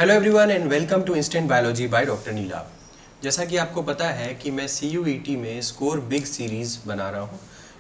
Hello everyone and welcome to instant biology by doctor Neela. जैसा कि आपको पता है कि मैं CUET में स्कोर बिग सीरीज़ बना रहा हूँ।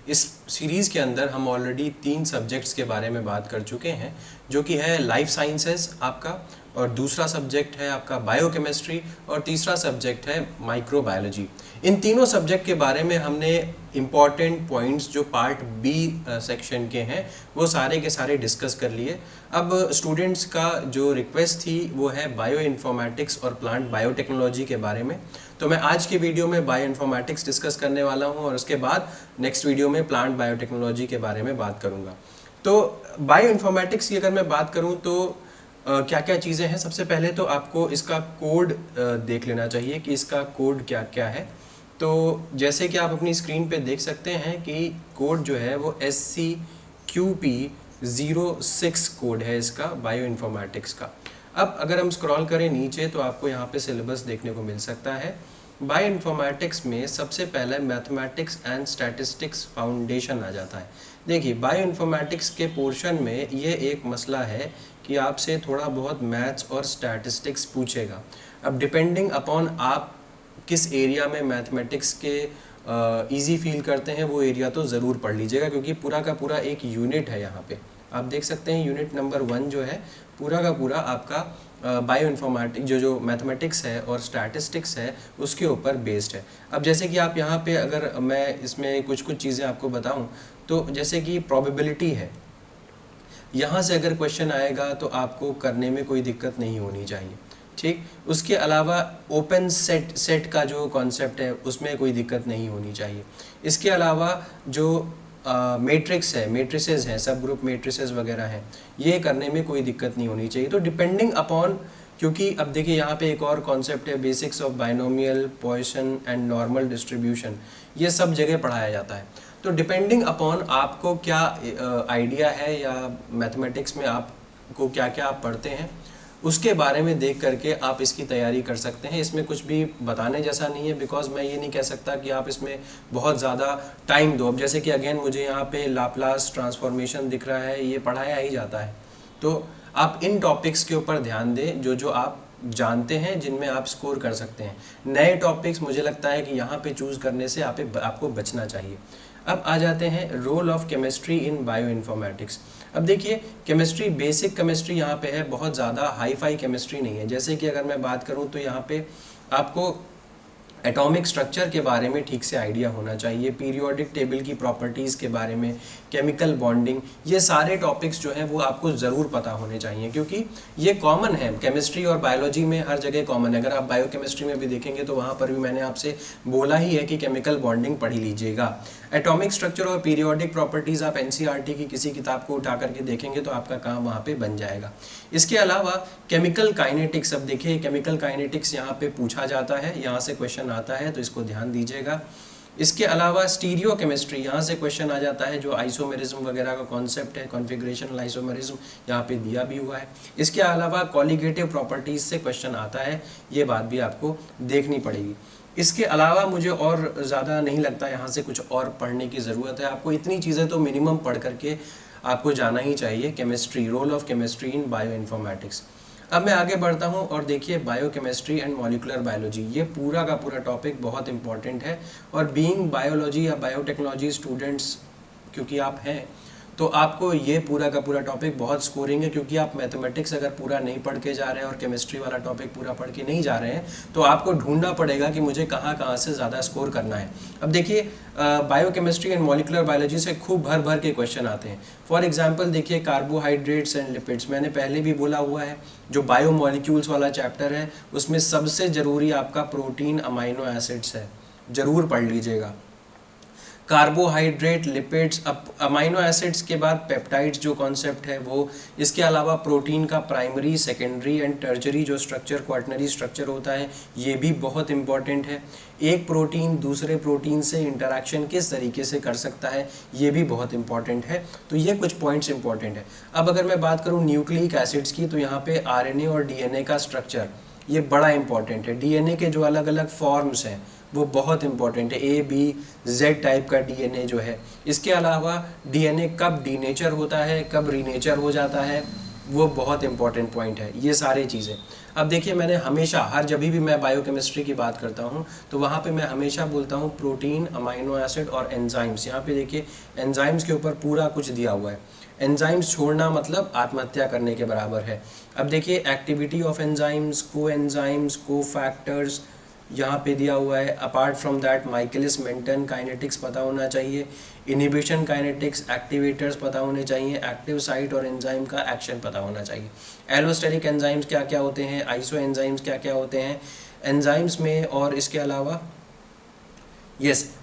इस सीरीज़ के अंदर हम ऑलरेडी 3 सब्जेक्ट्स के बारे में बात कर चुके हैं, जो कि है लाइफ साइंसेस आपका, और दूसरा सब्जेक्ट है आपका बायोकेमिस्ट्री, और तीसरा सब्जेक्ट है माइक्रोबायोलॉजी। इन तीनों सब्जेक्ट के बारे में हमने इम्पॉर्टेंट पॉइंट्स जो पार्ट बी सेक्शन के हैं वो सारे के सारे डिस्कस कर लिए। अब स्टूडेंट्स का जो रिक्वेस्ट थी वो है बायो इन्फॉर्मेटिक्स और प्लांट बायोटेक्नोलॉजी के बारे में। तो मैं आज की वीडियो में बायो इन्फॉर्मेटिक्स डिस्कस करने वाला हूँ और उसके बाद नेक्स्ट वीडियो में प्लांट बायोटेक्नोलॉजी के बारे में बात करूँगा। तो बायो इन्फॉर्मेटिक्स की अगर मैं बात करूँ तो क्या क्या चीज़ें हैं। सबसे पहले तो आपको इसका कोड देख लेना चाहिए कि इसका कोड क्या क्या है। तो जैसे कि आप अपनी स्क्रीन पे देख सकते हैं कि कोड जो है वो SCQP06 कोड है इसका बायो इन्फॉर्मेटिक्स का। अब अगर हम स्क्रॉल करें नीचे तो आपको यहाँ पे सिलेबस देखने को मिल सकता है। बायो इन्फॉर्मेटिक्स में सबसे पहले मैथमेटिक्स एंड स्टैटिस्टिक्स फाउंडेशन आ जाता है। देखिए, बायो इन्फॉर्मेटिक्स के पोर्शन में ये एक मसला है कि आपसे थोड़ा बहुत मैथ्स और स्टैटिस्टिक्स पूछेगा। अब डिपेंडिंग अपॉन आप किस एरिया में मैथमेटिक्स के इजी फील करते हैं वो एरिया तो ज़रूर पढ़ लीजिएगा, क्योंकि पूरा का पूरा एक यूनिट है। यहाँ पे आप देख सकते हैं यूनिट नंबर 1 जो है पूरा का पूरा आपका बायो इन्फॉर्मेटिक्स जो मैथमेटिक्स है और स्टैटिस्टिक्स है उसके ऊपर बेस्ड है। अब जैसे कि आप यहाँ पे अगर मैं इसमें कुछ चीज़ें आपको बताऊँ तो जैसे कि प्रोबेबिलिटी है, यहाँ से अगर क्वेश्चन आएगा तो आपको करने में कोई दिक्कत नहीं होनी चाहिए, ठीक। उसके अलावा ओपन सेट का जो कॉन्सेप्ट है उसमें कोई दिक्कत नहीं होनी चाहिए। इसके अलावा जो मैट्रिक्स है, मैट्रिसेस हैं, सब ग्रुप मैट्रिसेस वगैरह हैं, ये करने में कोई दिक्कत नहीं होनी चाहिए। तो डिपेंडिंग अपॉन, क्योंकि अब देखिए यहाँ पे एक और कॉन्सेप्ट है basics of binomial, Poisson and normal distribution, ये सब जगह पढ़ाया जाता है। तो डिपेंडिंग अपॉन आपको क्या आइडिया है या मैथमेटिक्स में आपको क्या क्या आप पढ़ते हैं उसके बारे में देख करके आप इसकी तैयारी कर सकते हैं। इसमें कुछ भी बताने जैसा नहीं है, बिकॉज मैं ये नहीं कह सकता कि आप इसमें बहुत ज़्यादा टाइम दो। अब जैसे कि अगेन मुझे यहाँ पे लाप्लास ट्रांसफॉर्मेशन दिख रहा है, ये पढ़ाया ही जाता है। तो आप इन टॉपिक्स के ऊपर ध्यान दें जो आप जानते हैं, जिनमें आप स्कोर कर सकते हैं। नए टॉपिक्स मुझे लगता है कि यहाँ पे चूज़ करने से आपको बचना चाहिए। अब आ जाते हैं role of chemistry in bioinformatics. अब देखिए, केमिस्ट्री, बेसिक केमिस्ट्री यहाँ पे है, बहुत ज़्यादा हाई फाई केमिस्ट्री नहीं है। जैसे कि अगर मैं बात करूँ तो यहाँ पे आपको एटॉमिक स्ट्रक्चर के बारे में ठीक से आइडिया होना चाहिए, पीरियोडिक टेबल की प्रॉपर्टीज़ के बारे में, केमिकल बॉन्डिंग, ये सारे टॉपिक्स जो हैं वो आपको ज़रूर पता होने चाहिए, क्योंकि ये कॉमन है। केमिस्ट्री और बायोलॉजी में हर जगह कॉमन है। अगर आप बायोकेमिस्ट्री में भी देखेंगे तो वहाँ पर भी मैंने आपसे बोला ही है कि केमिकल बॉन्डिंग पढ़ लीजिएगा। एटॉमिक स्ट्रक्चर और पीरियोडिक प्रॉपर्टीज़ आप NCERT की किसी किताब को उठा करके देखेंगे तो आपका काम वहाँ पे बन जाएगा। इसके अलावा केमिकल काइनेटिक्स, अब देखिए केमिकल काइनेटिक्स यहाँ पे पूछा जाता है, यहाँ से क्वेश्चन आता है, तो इसको ध्यान दीजिएगा। इसके अलावा स्टीरियो केमिस्ट्री, यहाँ से क्वेश्चन आ जाता है, जो आइसोमेरिज्म वगैरह का कॉन्सेप्ट है, कॉन्फिगरेशनल आइसोमेरिज्म यहाँ पे दिया भी हुआ है। इसके अलावा कॉलिगेटिव प्रॉपर्टीज़ से क्वेश्चन आता है, ये बात भी आपको देखनी पड़ेगी। इसके अलावा मुझे और ज़्यादा नहीं लगता यहाँ से कुछ और पढ़ने की ज़रूरत है। आपको इतनी चीज़ें तो मिनिमम पढ़ करके आपको जाना ही चाहिए। Chemistry, role of chemistry in bioinformatics. अब मैं आगे बढ़ता हूँ और देखिए बायोकेमिस्ट्री एंड मॉलिक्यूलर बायोलॉजी, ये पूरा का पूरा टॉपिक बहुत इंपॉर्टेंट है। और बीइंग बायोलॉजी या बायोटेक्नोलॉजी स्टूडेंट्स क्योंकि आप हैं, तो आपको ये पूरा का पूरा टॉपिक बहुत स्कोरिंग है, क्योंकि आप मैथमेटिक्स अगर पूरा नहीं पढ़ के जा रहे हैं और केमिस्ट्री वाला टॉपिक पूरा पढ़ के नहीं जा रहे हैं तो आपको ढूंढना पड़ेगा कि मुझे कहाँ कहाँ से ज़्यादा स्कोर करना है। अब देखिए, बायोकेमिस्ट्री एंड मॉलिक्यूलर बायोलॉजी से खूब भर भर के क्वेश्चन आते हैं। फॉर एग्जाम्पल देखिए, कार्बोहाइड्रेट्स एंड लिपिड्स, मैंने पहले भी बोला हुआ है, जो बायो मॉलिक्यूल्स वाला चैप्टर है उसमें सबसे ज़रूरी आपका प्रोटीन, अमाइनो एसिड्स है, ज़रूर पढ़ लीजिएगा। कार्बोहाइड्रेट, लिपिड्स, अब अमाइनो एसिड्स के बाद पेप्टाइड्स जो कॉन्सेप्ट है वो, इसके अलावा प्रोटीन का प्राइमरी, सेकेंडरी एंड टर्जरी जो स्ट्रक्चर, क्वाटरनरी स्ट्रक्चर होता है, ये भी बहुत इंपॉर्टेंट है। एक प्रोटीन दूसरे प्रोटीन से इंटरेक्शन किस तरीके से कर सकता है, ये भी बहुत इंपॉर्टेंट है। तो ये कुछ पॉइंट्स इंपॉर्टेंट है। अब अगर मैं बात करूँ न्यूक्लिक एसिड्स की, तो यहाँ पे RNA और DNA का स्ट्रक्चर ये बड़ा इंपॉर्टेंट है। DNA के जो अलग अलग फॉर्म्स हैं वो बहुत इंपॉर्टेंट है, A, B, Z टाइप का DNA जो है। इसके अलावा DNA कब डीनेचर होता है, कब रीनेचर हो जाता है, वो बहुत इंपॉर्टेंट पॉइंट है। ये सारी चीज़ें अब देखिए मैंने हमेशा जब भी मैं बायोकेमिस्ट्री की बात करता हूँ तो वहाँ पे मैं हमेशा बोलता हूँ प्रोटीन, अमाइनो एसिड और एंजाइम्स। यहाँ पे देखिए एंजाइम्स के ऊपर पूरा कुछ दिया हुआ है। एंजाइम्स छोड़ना मतलब आत्महत्या करने के बराबर है। अब देखिए activity of enzymes, cofactors यहाँ पे दिया हुआ है। Apart from that Michaelis Menten kinetics पता होना चाहिए, इनिबिशन काइनेटिक्स, एक्टिवेटर्स पता होने चाहिए, एक्टिव साइट और एंजाइम का एक्शन पता होना चाहिए। एलोस्टेरिक एंजाइम्स क्या क्या होते हैं, आइसो एंजाइम्स क्या क्या होते हैं एंजाइम्स में, और इसके अलावा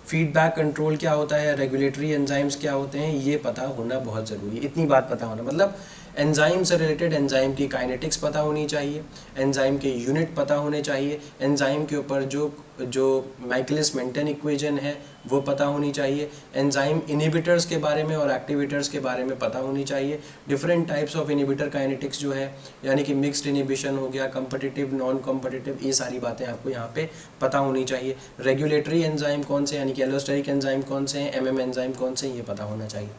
फीडबैक कंट्रोल क्या होता है, रेगुलेटरी एंजाइम्स क्या होते हैं, ये पता होना बहुत ज़रूरी है। इतनी बात पता होना मतलब एंजाइम से रिलेटेड एंजाइम की काइनेटिक्स पता होनी चाहिए, एंजाइम के यूनिट पता होने चाहिए, एंजाइम के ऊपर जो माइकलिस मेंटन इक्वेशन है वो पता होनी चाहिए, एंजाइम इनिबिटर्स के बारे में और एक्टिवेटर्स के बारे में पता होनी चाहिए, different types of inhibitor kinetics जो है यानी कि मिक्स्ड इनिबिशन हो गया, कम्पिटिटिव, नॉन कम्पिटिटिव, ये सारी बातें आपको यहाँ पे पता होनी चाहिए। रेगुलेटरी एंजाइम कौन से यानी कि एलोस्टेरिक एंजाइम कौन से हैं, एमएम एंजाइम कौन से हैं, ये पता होना चाहिए।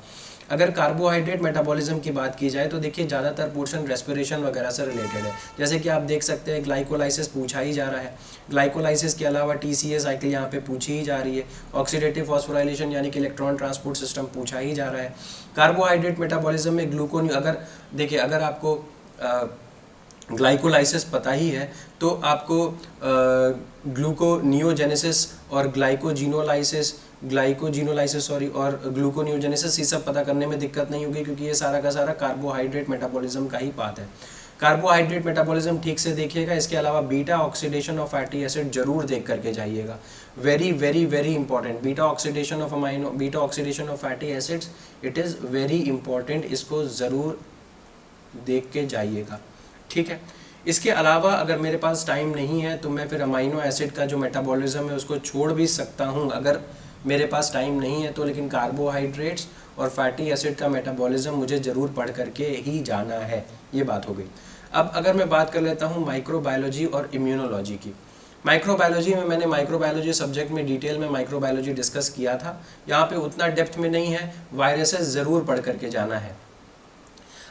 अगर कार्बोहाइड्रेट मेटाबॉलिज्म की बात की जाए तो देखिए ज़्यादातर पोर्शन रेस्पिरेशन वगैरह से रिलेटेड है। जैसे कि आप देख सकते हैं ग्लाइकोलाइसिस पूछा ही जा रहा है, ग्लाइकोलाइसिस के अलावा टीसीए साइकिल यहाँ पे पूछी ही जा रही है, ऑक्सीडेटिव फॉस्फोराइलेशन यानी कि इलेक्ट्रॉन ट्रांसपोर्ट सिस्टम पूछा ही जा रहा है। कार्बोहाइड्रेट मेटाबॉलिज्म में ग्लूकोन, अगर आपको ग्लाइकोलाइसिस पता ही है तो आपको ग्लूकोनियोजेनेसिस और ग्लाइकोजिनोलाइसिस और ग्लूकोनियोजेनेसिस ये सब पता करने में दिक्कत नहीं होगी, क्योंकि ये सारा का सारा कार्बोहाइड्रेट मेटाबॉलिज्म का ही पार्ट है। कार्बोहाइड्रेट मेटाबॉलिज्म ठीक से देखिएगा। इसके अलावा beta oxidation of fatty acid जरूर देख करके जाइएगा, very very very important. Beta oxidation of fatty acids, it is very important, इसको ज़रूर देख के जाइएगा, ठीक है। इसके अलावा अगर मेरे पास टाइम नहीं है तो मैं फिर अमाइनो एसिड का जो मेटाबॉलिज्म है उसको छोड़ भी सकता हूँ अगर मेरे पास टाइम नहीं है तो, लेकिन कार्बोहाइड्रेट्स और फैटी एसिड का मेटाबॉलिज्म मुझे ज़रूर पढ़ करके ही जाना है, ये बात हो गई। अब अगर मैं बात कर लेता हूँ माइक्रोबायोलॉजी और इम्यूनोलॉजी की। माइक्रोबायोलॉजी में मैंने माइक्रोबायोलॉजी सब्जेक्ट में डिटेल में माइक्रोबायोलॉजी डिस्कस किया था, यहाँ पे उतना डेप्थ में नहीं है। वायरसेस ज़रूर पढ़ करके जाना है।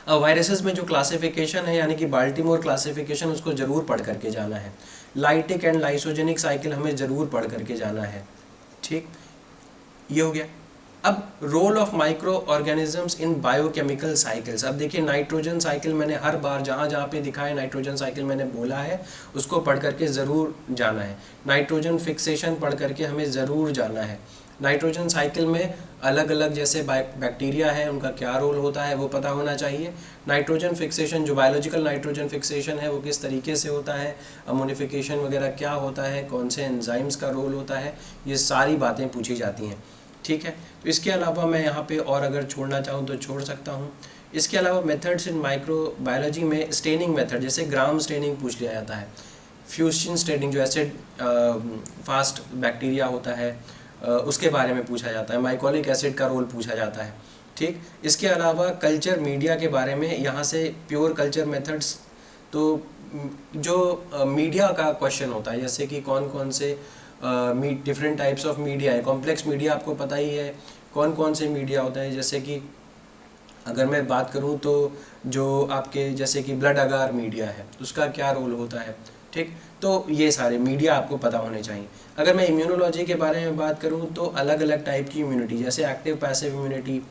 अब वायरसेस में जो क्लासिफिकेशन है यानी कि बाल्टीमोर क्लासिफिकेशन, उसको ज़रूर पढ़ करके जाना है। लाइटिक एंड लाइसोजेनिक साइकिल हमें ज़रूर पढ़ करके जाना है, ठीक, ये हो गया। अब role of micro organisms in biochemical cycles. अब देखिए नाइट्रोजन साइकिल मैंने हर बार जहाँ जहाँ पे दिखा है नाइट्रोजन साइकिल मैंने बोला है, उसको पढ़ करके ज़रूर जाना है। नाइट्रोजन फिक्सेशन पढ़ करके हमें ज़रूर जाना है। नाइट्रोजन साइकिल में अलग अलग जैसे बैक्टीरिया है, उनका क्या रोल होता है वो पता होना चाहिए। नाइट्रोजन फिक्सेशन, जो बायोलॉजिकल नाइट्रोजन फिक्सेशन है वो किस तरीके से होता है, अमोनिफिकेशन वगैरह क्या होता है, कौन से एंजाइम्स का रोल होता है, ये सारी बातें पूछी जाती हैं, ठीक है। तो इसके अलावा मैं यहाँ पे और अगर छोड़ना चाहूँ तो छोड़ सकता हूँ। इसके अलावा मेथड्स इन माइक्रोबायोलॉजी में स्टेनिंग मेथड, जैसे ग्राम स्टेनिंग पूछ लिया जाता है, फ्यूजन स्टेनिंग जो एसिड फास्ट बैक्टीरिया होता है उसके बारे में पूछा जाता है, माइकोलिक एसिड का रोल पूछा जाता है, ठीक। इसके अलावा कल्चर मीडिया के बारे में, यहाँ से प्योर कल्चर मेथड्स, तो जो मीडिया का क्वेश्चन होता है, जैसे कि कौन कौन से डिफरेंट टाइप्स ऑफ मीडिया है। कॉम्प्लेक्स मीडिया आपको पता ही है कौन कौन से मीडिया होता है, जैसे कि अगर मैं बात करूं तो जो आपके जैसे कि ब्लड अगार मीडिया है उसका क्या रोल होता है, ठीक। तो ये सारे मीडिया आपको पता होने चाहिए। अगर मैं इम्यूनोलॉजी के बारे में बात करूं तो अलग अलग टाइप की इम्यूनिटी, जैसे एक्टिव पैसिव इम्यूनिटी,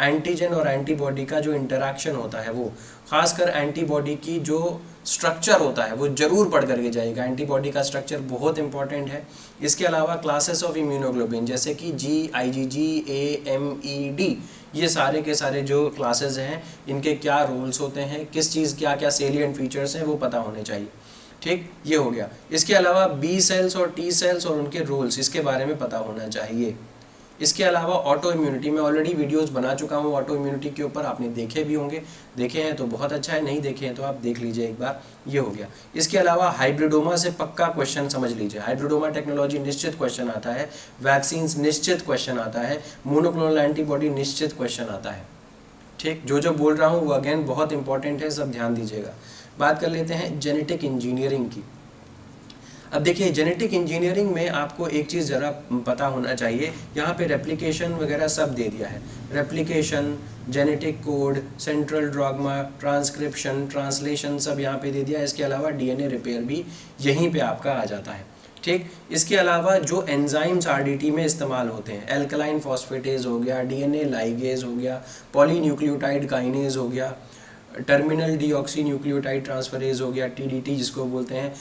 एंटीजन और एंटीबॉडी का जो इंटरैक्शन होता है, वो खासकर एंटीबॉडी की जो स्ट्रक्चर होता है वो जरूर पढ़ करके जाएगा। एंटीबॉडी का स्ट्रक्चर बहुत इंपॉर्टेंट है। इसके अलावा क्लासेस ऑफ इम्यूनोग्लोबिन, जैसे कि जी, आईजीजी, AMED, ये सारे के सारे जो क्लासेस हैं इनके क्या रोल्स होते हैं, किस चीज़ क्या क्या सेलिएंट फीचर्स हैं वो पता होने चाहिए, ठीक, ये हो गया। इसके अलावा बी सेल्स और टी सेल्स और उनके रोल्स, इसके बारे में पता होना चाहिए। इसके अलावा ऑटो इम्यूनिटी, में ऑलरेडी वीडियोस बना चुका हूँ ऑटो इम्यूनिटी के ऊपर, आपने देखे भी होंगे, देखे हैं तो बहुत अच्छा है, नहीं देखे हैं तो आप देख लीजिए एक बार, ये हो गया। इसके अलावा हाइब्रिडोमा से पक्का क्वेश्चन समझ लीजिए, हाइब्रिडोमा टेक्नोलॉजी निश्चित क्वेश्चन आता है, वैक्सीन निश्चित क्वेश्चन आता है, मोनोक्लोनल एंटीबॉडी निश्चित क्वेश्चन आता है, ठीक। जो बोल रहा हूँ वो अगेन बहुत इंपॉर्टेंट है, सब ध्यान दीजिएगा। बात कर लेते हैं जेनेटिक इंजीनियरिंग की। अब देखिए जेनेटिक इंजीनियरिंग में आपको एक चीज़ ज़रा पता होना चाहिए, यहाँ पे रेप्लिकेशन वगैरह सब दे दिया है। Replication, genetic code, central dogma, transcription, translation सब यहाँ पे दे दिया है। इसके अलावा डीएनए रिपेयर भी यहीं पे आपका आ जाता है। ठीक, इसके अलावा जो एंजाइम्स आरडीटी में इस्तेमाल होते हैं, एल्कलाइन फॉस्फेटेज हो गया, डीएनए लाइगेज हो गया, पॉलीन्यूक्लियोटाइड काइनेज हो गया, टर्मिनल डीऑक्सी न्यूक्लियोटाइड ट्रांसफरेज हो गया, टीडीटी जिसको बोलते हैं,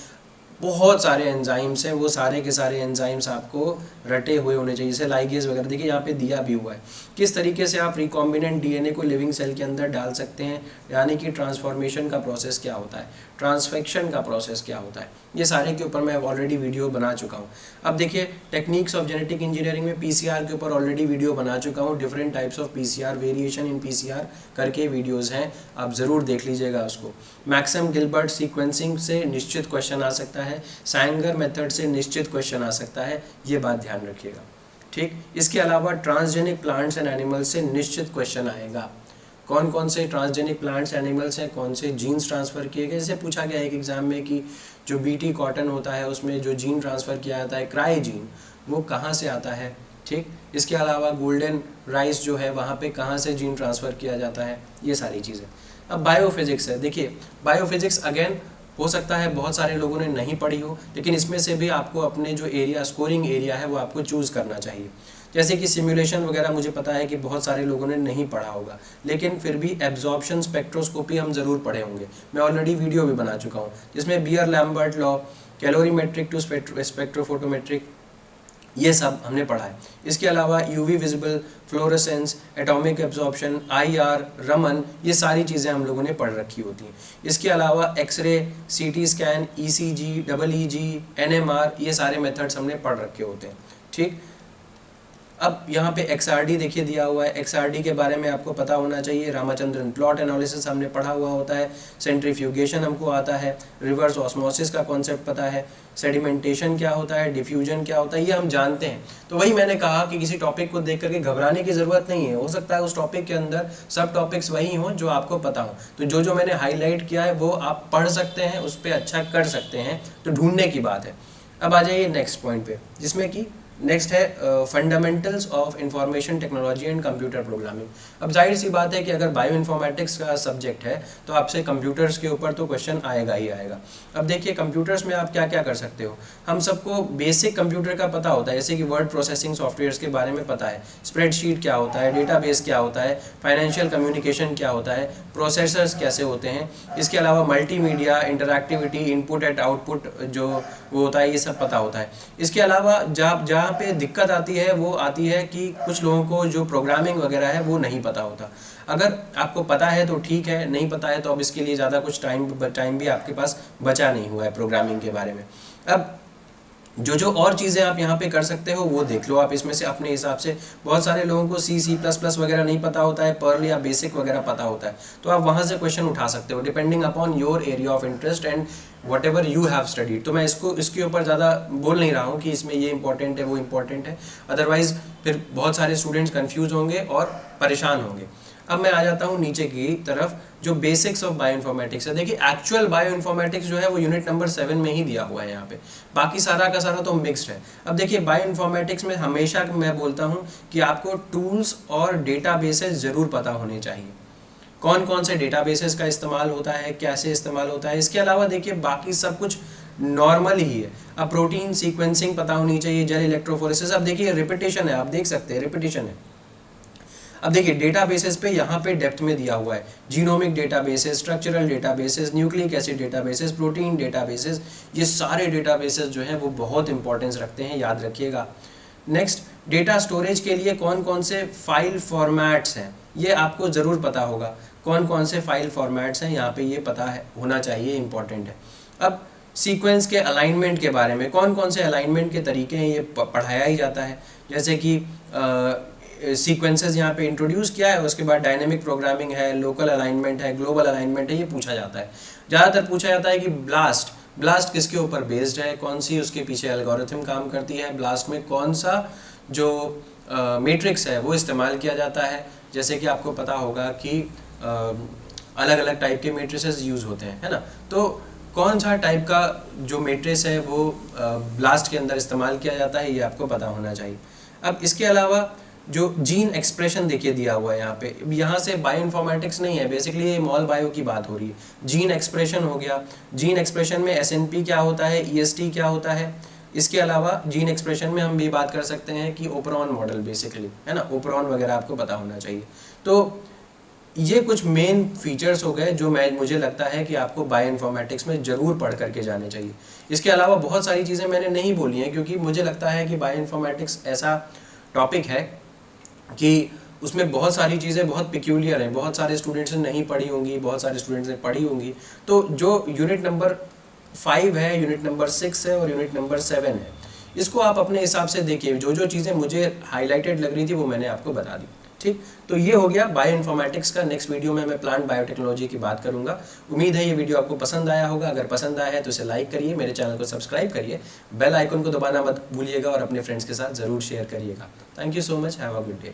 बहुत सारे एंजाइम्स हैं। वो सारे के सारे एंजाइम्स आपको रटे हुए होने चाहिए, जैसे लाइगेज वगैरह। देखिए यहाँ पे दिया भी हुआ है किस तरीके से आप रिकॉम्बिनेंट डीएनए को लिविंग सेल के अंदर डाल सकते हैं, यानी कि ट्रांसफॉर्मेशन का प्रोसेस क्या होता है, ट्रांसफेक्शन का प्रोसेस क्या होता है, ये सारे के ऊपर मैं ऑलरेडी वीडियो बना चुका हूँ। अब देखिए टेक्निक्स ऑफ जेनेटिक इंजीनियरिंग में पीसीआर के ऊपर ऑलरेडी वीडियो बना चुका हूँ। Different types of PCR, variation in PCR करके वीडियोज़ हैं, आप ज़रूर देख लीजिएगा उसको। मैक्सम गिलबर्ट सीक्वेंसिंग से निश्चित क्वेश्चन आ सकता है, सैंगर मेथड से निश्चित क्वेश्चन आ सकता है, ये बात ध्यान रखिएगा। ठीक, इसके अलावा ट्रांसजेनिक प्लांट्स एंड एनिमल्स से निश्चित क्वेश्चन आएगा। कौन कौन से ट्रांसजेनिक प्लांट्स एनिमल्स हैं, कौन से जीन्स ट्रांसफ़र किए गए। जैसे पूछा गया एक एग्जाम में कि जो बीटी कॉटन होता है उसमें जो जीन ट्रांसफ़र किया जाता है क्राई जीन, वो कहाँ से आता है। ठीक, इसके अलावा गोल्डन राइस जो है वहाँ पे कहाँ से जीन ट्रांसफ़र किया जाता है, ये सारी चीज़ें। अब बायोफिजिक्स है, देखिए बायोफिजिक्स अगेन हो सकता है बहुत सारे लोगों ने नहीं पढ़ी हो, लेकिन इसमें से भी आपको अपने जो एरिया, स्कोरिंग एरिया है, वो आपको चूज़ करना चाहिए। जैसे कि सिमुलेशन वगैरह मुझे पता है कि बहुत सारे लोगों ने नहीं पढ़ा होगा, लेकिन फिर भी एब्जॉर्प्शन स्पेक्ट्रोस्कोपी हम ज़रूर पढ़े होंगे। मैं ऑलरेडी वीडियो भी बना चुका हूँ जिसमें Beer Lambert law, colorimetric to spectrophotometric, ये सब हमने पढ़ा है। इसके अलावा UV visible fluorescence, atomic absorption, IR, Raman, ये सारी चीज़ें हम लोगों ने पढ़ रखी होती हैं। इसके अलावा x ray, CT scan, ECG, EEG, NMR, ये सारे मेथड्स हमने पढ़ रखे होते हैं। ठीक, अब यहाँ पे XRD देखिए दिया हुआ है, XRD के बारे में आपको पता होना चाहिए। रामाचंद्रन प्लॉट एनालिसिस हमने पढ़ा हुआ होता है, सेंट्रीफ्यूगेशन हमको आता है, रिवर्स ऑस्मोसिस का कॉन्सेप्ट पता है, सेडिमेंटेशन क्या होता है, डिफ्यूजन क्या होता है, ये हम जानते हैं। तो वही मैंने कहा कि किसी टॉपिक को देख करके घबराने की ज़रूरत नहीं है। हो सकता है उस टॉपिक के अंदर सब टॉपिक्स वही हों जो आपको पता हो, तो जो मैंने हाईलाइट किया है वो आप पढ़ सकते हैं, उस पर अच्छा कर सकते हैं, तो ढूंढने की बात है। अब आ जाइए नेक्स्ट पॉइंट पे, जिसमें कि नेक्स्ट है fundamentals of information technology and computer programming. अब जाहिर सी बात है कि अगर बायो इन्फॉर्मेटिक्स का सब्जेक्ट है तो आपसे कंप्यूटर्स के ऊपर तो क्वेश्चन आएगा ही आएगा। अब देखिए कंप्यूटर्स में आप क्या क्या कर सकते हो। हम सबको बेसिक कंप्यूटर का पता होता है, जैसे कि वर्ड प्रोसेसिंग सॉफ्टवेयर्स के बारे में पता है, स्प्रेडशीट क्या होता है, डेटाबेस क्या होता है, फाइनेंशियल कम्युनिकेशन क्या होता है, प्रोसेसर्स कैसे होते हैं। इसके अलावा multimedia, interactivity, input and output जो वो होता है, ये सब पता होता है। इसके अलावा जहाँ पे दिक्कत आती है वो आती है कि कुछ लोगों को जो प्रोग्रामिंग वगैरह है वो नहीं पता होता। अगर आपको पता है तो ठीक है, नहीं पता है तो अब इसके लिए ज़्यादा कुछ टाइम भी आपके पास बचा नहीं हुआ है प्रोग्रामिंग के बारे में। अब जो और चीज़ें आप यहाँ पे कर सकते हो वो देख लो आप इसमें से अपने हिसाब से। बहुत सारे लोगों को C++ वगैरह नहीं पता होता है, पर्ल या बेसिक वगैरह पता होता है, तो आप वहाँ से क्वेश्चन उठा सकते हो depending upon your area of interest and what ever you have studied. तो मैं इसके ऊपर ज़्यादा बोल नहीं रहा हूँ कि इसमें ये इंपॉर्टेंट है वो इंपॉर्टेंट है, अदरवाइज फिर बहुत सारे स्टूडेंट्स कन्फ्यूज होंगे और परेशान होंगे। अब मैं आ जाता हूँ नीचे की तरफ, जो बेसिक्स ऑफ बायो इन्फॉर्मेटिक्स है। देखिए एक्चुअल बायो इन्फॉर्मेटिक्स जो है वो यूनिट नंबर 7 में ही दिया हुआ है यहाँ पे, बाकी सारा का सारा तो मिक्स्ड है। अब देखिए बायो इन्फॉर्मेटिक्स में हमेशा मैं बोलता हूँ कि आपको टूल्स और डेटाबेसेस ज़रूर पता होने चाहिए, कौन कौन से डेटाबेसेस का इस्तेमाल होता है, कैसे इस्तेमाल होता है। इसके अलावा देखिए बाकी सब कुछ नॉर्मल ही है। अब प्रोटीन सीक्वेंसिंग पता होनी चाहिए, जेल इलेक्ट्रोफोरेसिस। अब देखिए रिपीटेशन है, आप देख सकते हैं रिपीटेशन है। अब देखिए डेटाबेसेस पे यहाँ पे डेप्थ में दिया हुआ है, genomic databases, structural databases, nucleic acid databases, protein databases, ये सारे डेटाबेसेस जो हैं वो बहुत इंपॉर्टेंस रखते हैं, याद रखिएगा। नेक्स्ट, डेटा स्टोरेज के लिए कौन कौन से फाइल फॉर्मेट्स हैं, ये आपको ज़रूर पता होगा। कौन कौन से फाइल फॉर्मेट्स हैं यहाँ पे ये पता है, होना चाहिए, इंपॉर्टेंट है। अब सीक्वेंस के अलाइनमेंट के बारे में, कौन कौन से अलाइनमेंट के तरीके हैं, ये पढ़ाया ही जाता है। जैसे कि सीक्वेंसेस यहाँ पे इंट्रोड्यूस किया है, उसके बाद डायनेमिक प्रोग्रामिंग है, लोकल अलाइनमेंट है, ग्लोबल अलाइनमेंट है, ये पूछा जाता है। ज़्यादातर पूछा जाता है कि ब्लास्ट किसके ऊपर बेस्ड है, कौन सी उसके पीछे एल्गोरिथम काम करती है, ब्लास्ट में कौन सा जो मैट्रिक्स है वो इस्तेमाल किया जाता है। जैसे कि आपको पता होगा कि अलग अलग टाइप के मैट्रिसेस यूज़ होते हैं, है ना। तो कौन सा टाइप का जो मैट्रिक्स है वो ब्लास्ट के अंदर इस्तेमाल किया जाता है, ये आपको पता होना चाहिए। अब इसके अलावा जो जीन एक्सप्रेशन देखिए दिया हुआ है यहाँ पे, यहाँ से बायो इन्फॉर्मेटिक्स नहीं है, बेसिकली ये मॉल बायो की बात हो रही है। जीन एक्सप्रेशन हो गया, जीन एक्सप्रेशन में SNP क्या होता है, EST क्या होता है। इसके अलावा जीन एक्सप्रेशन में हम भी बात कर सकते हैं कि ओपरॉन मॉडल बेसिकली, है ना, ओपरॉन वगैरह आपको पता होना चाहिए। तो ये कुछ मेन फीचर्स हो गए जो मुझे लगता है कि आपको बायो इन्फॉर्मेटिक्स में ज़रूर पढ़ करके जाने चाहिए। इसके अलावा बहुत सारी चीज़ें मैंने नहीं बोली हैं, क्योंकि मुझे लगता है कि बायो इन्फॉर्मेटिक्स ऐसा टॉपिक है कि उसमें बहुत सारी चीज़ें बहुत पिक्यूलियर हैं, बहुत सारे स्टूडेंट्स ने नहीं पढ़ी होंगी, बहुत सारे स्टूडेंट्स ने पढ़ी होंगी। तो जो यूनिट नंबर 5 है, यूनिट नंबर 6 है और यूनिट नंबर 7 है, इसको आप अपने हिसाब से देखिए। जो जो चीज़ें मुझे हाईलाइटेड लग रही थी वो मैंने आपको बता दी। ठीक, तो ये हो गया बायो इन्फॉर्मेटिक्स का। नेक्स्ट वीडियो में मैं प्लांट बायोटेक्नोलॉजी की बात करूंगा। उम्मीद है ये वीडियो आपको पसंद आया होगा। अगर पसंद आया है तो इसे लाइक करिए, मेरे चैनल को सब्सक्राइब करिए, बेल आइकन को दबाना मत भूलिएगा और अपने फ्रेंड्स के साथ ज़रूर शेयर करिएगा। Thank you so much, have a good day.